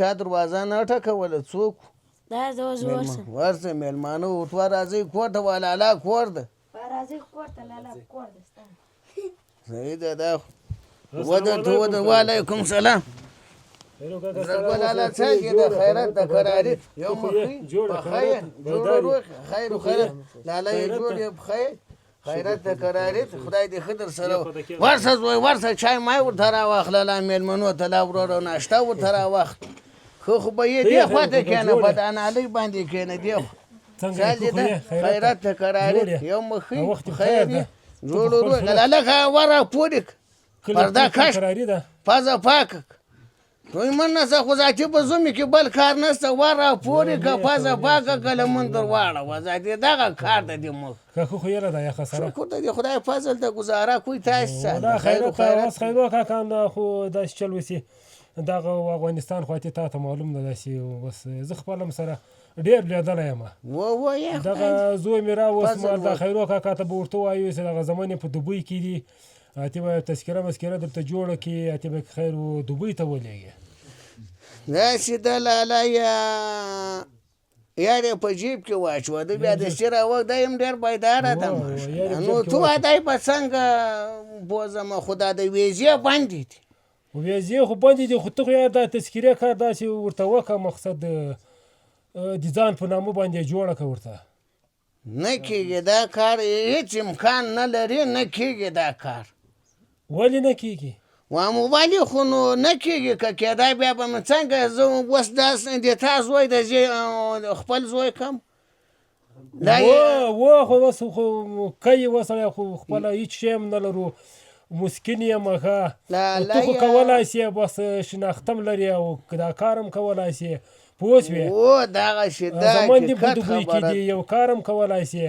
چا دروازه نه ټکوله څوک دا زه اوس ورسم ورسه میلمانه ورته راځئ کور ته والالا کور ده راځئ کور ته لالا کور ده ستا صحیح ده دا وده وعلیکم سلام زرګل لالا څنګه د خیرات د قراري یو مخې بخیر جوړ خیر خیر لالا یې جوړ بخیر خیرات د قراري خدای دې خدر سره ورسه زوی ورسه چای مای ورته راواخله میلمنو ته لا ورو ناشته ورته راواخ خو به یې دی خواته کېنه بدانالۍ باندې کېنه دی خیرات د قراري یو مخې خیر جوړ لالا ورا پوډک پردا کش پازه پاک توی من نسه خو ذاتي په زومې کې بل کار نسته ورا پورې که پازه پاکه کله من در واړه ذاتي دغه کار د دې مخ خو یاره دا یخه سره شکر د خدای فضل ته گزاره کوي تاسو دا خیرات اوس خیرو کاکا نه خو داسې چل وسی دغه افغانستان خو ته ته معلوم نه داسې بس زه خپلم سره ډېر لیدلی یم دغه زوی مې راوست مال د خیرو کاکا ته به ورته وایو چې دغه زمانې په دوبۍ کې دي ته به تذکره مسکره درته جوړه کړي ته به خیر دوبۍ ته ولېږې داسې د لالا یار یې په جیب کې واچوه بیا د شي راوخت دا یم ډېر بیداره ده نو تو وادی به څنګه بوځمه خو دا د ویزې بندې دي ویزې خو بندې دي خو ته خو دا تذکرې کار داسې ورته وکړه مقصد د ځان په نامه باندې جوړه کړه ورته نه کېږي دا کار هېڅ امکان نه لري نه کېږي دا کار ولې نه کېږي ولې خو نو نه کېږي که کېدای بیا به مې څنګه زه اوس داسې د تا زوی د خپل زوی کم و خو اوس خو کوي وسړی خو خپله هېڅ شی هم نه لرو مسکین یم ښه ته خو کولی سې بس شناختم لري او دا کار هم کولی سې پوه شوې دغه شي زمون دې په دوبۍ کې دي یو کار هم کولی سې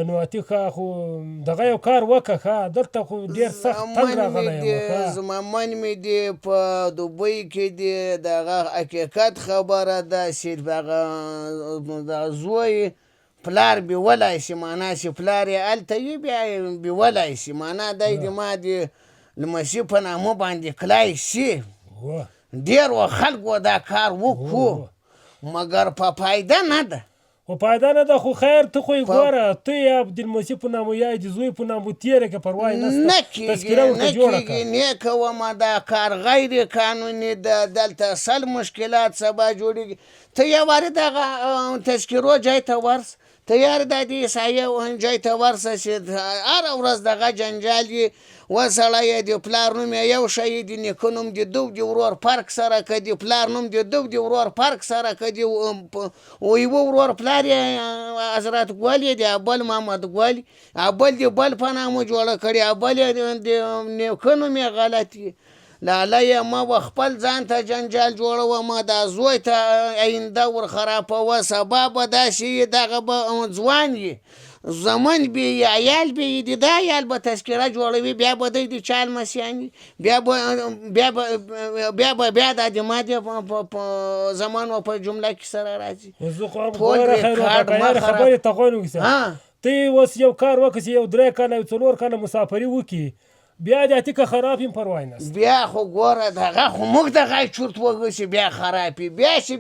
نو اتې ښه خو دغه یو کار وکړه ښه دلته خو ډېر سخت تنګ راغلی یم زما من مې دی په دوبۍ کې دی دغه حقیقت خبره ده چې دغه زوی پلار بیولی شي معنا چې پلار یې هلته وي بیا یې بیولی شي معنا دی د ما د لمسي په نامه باندې کلی شي ډېرو خلکو دا کار وکړو مګر په فایده نه ده خو فایده نه ده خو خیر ته خو یې ګوره ته یا عبدالمسیح په نامه یا د زوی په نامه تېره کړه پروا یې نشته تذکره ورته جوړه کړه نه کومه دا کار غیر قانوني ده دلته سل مشکلات سبا جوړېږي ته یو وارې دغه تذکرو ځای ته ورس ته یار د دې عیسایه ځای ته ورسه چې هره ورځ دغه جنجال یې وسړی د پلار نوم یې یو شی د نیکه نوم د دو د ورور فرق سره که د پلار نوم د دو د ورور فرق سره که د یوه ورور پلار یې حضرت ګل یې د بل محمد ګل بل د بل په نامه جوړه کړې بل یې د نیکه نوم یې غلط یې لالا یې ما به خپل ځان ته جنجال جوړومه دا زوی ته آینده ور خرابوه سبا به داسې دغه به ځوان یې زمن به یې عیال به یې د دا عیال به تذکره جوړوي بیا به دی د چا لمسیان وي بیا دا د ما په زمان و په جمله کې سره راځي خبرې ته غوږ ونیسه ته اوس یو کار وکړه چې یو 3 کاله 4 کاله مسافري وکړي بیا د اتیکه خراب یم پروا نشته بیا خو ګوره دغه خو موږ دغه چورت وږو چې بیا خراب وي بیا چې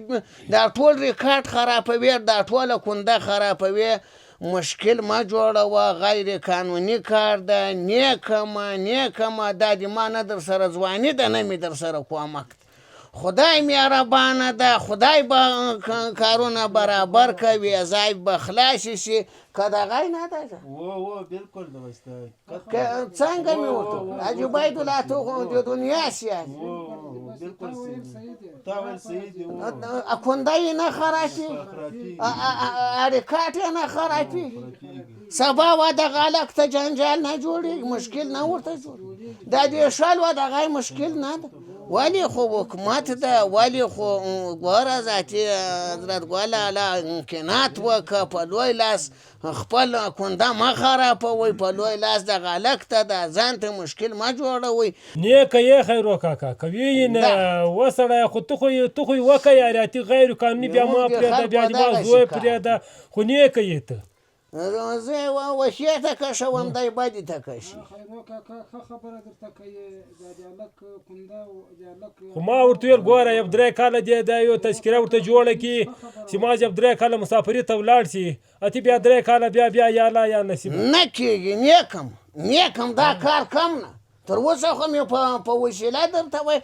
دا ټول ریکارډ خرابوي دا ټوله کنده خرابوي مشکل ما جوړوه غیر قانوني کار ده نیکمه دا د ما نه در سره ځواني ده نه مې در سره کومک خدای مهربانه ده خدای به کارونه برابر کوي ځای به خلاص شي که دغه نه ده بالکل درسته څنګه مې ورته حاجي عبیدالله تو خو د دنیا سیاست بالکل صحیح دی کنده یې نه خرابي حرکات یې نه خرابي سبا و دغه هلک ته جنجال نه جوړېږي مشکل نه ورته جوړ دا د شال و دغه مشکل نه ده ولې خو حکومت ده ولې خو ګوره ذاتي حضرت ګل اعلی امکانات وکړه په لوی لاس خپل کنده مه خرابوئ په لوی لاس دغه هلک ته د ځان ته مشکل مه جوړوئ نیکه یې خیر وکاکا کوي یې نه وسړی خو ته خو یې وکړه یاراتي غیر قانوني بیا ما پرېږده بیا د ما زوی پرېږده خو نیکه یې ته زه یې وښې ته کشوم دی بدې ته کشي خیرو کاکا ښه خبره درته کوي دا د هلک کونده د هلک خو ما ورته ویل ګوره یو 3 کاله دی دا یو تذکره ورته جوړه کړي چې ما یو 3 کاله مسافري ته ولاړ شي اتې بیا 3 کاله بیا یا الله یا نصیب نه کېږي نیکم دا کار کم نه تر اوسه خو مې په وسیله درته وایي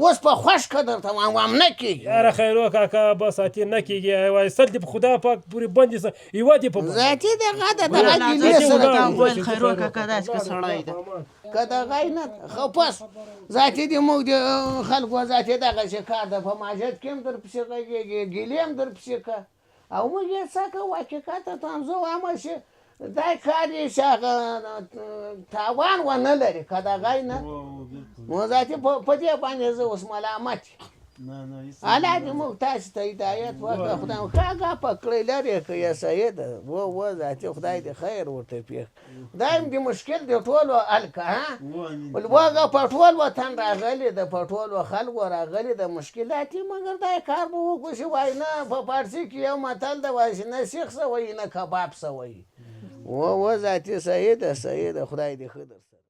اوس په خوشکه درته وایم نه کېږي یاره خیرو کاکا بس اتې نه کېږي وایستل دې په خدا پاک پورې بندې سه یوه دې په ذاتي دغه دغه ګیلې سره ویل خیرو کاکا داسې که سړی ده که دغه یې نه خو پس ذاتي دې موږ د خلکو ذاتي دغسې کار ده په ماجد کې هم درپسې غږېږي ګیلې هم درپسې که او موږ یې څه کوو حقیقت ته هم زه وایم چې دا کار یې چې هغه تاوان ونه لري که دغه یې نه نو ذاتي په دې باندې زه اوس ملامت الله دې موږ تاسو ته هدایت وکړه خدای ښه پکړی لرې که یې سیده و ذاتي خدای دې خیر ورته پېښ دا هم د مشکل د ټولو حل که ولوږه په ټول وطن راغلي د په ټولو خلکو راغلي د مشکلات یې مګر دا کار به وکړو چې وایي نه په فارسي کې یو متل ده وایي چې نه سیخ څه وایي نه کباب څه وایي و ذاتي صحیح ده خدای دې ښه در سره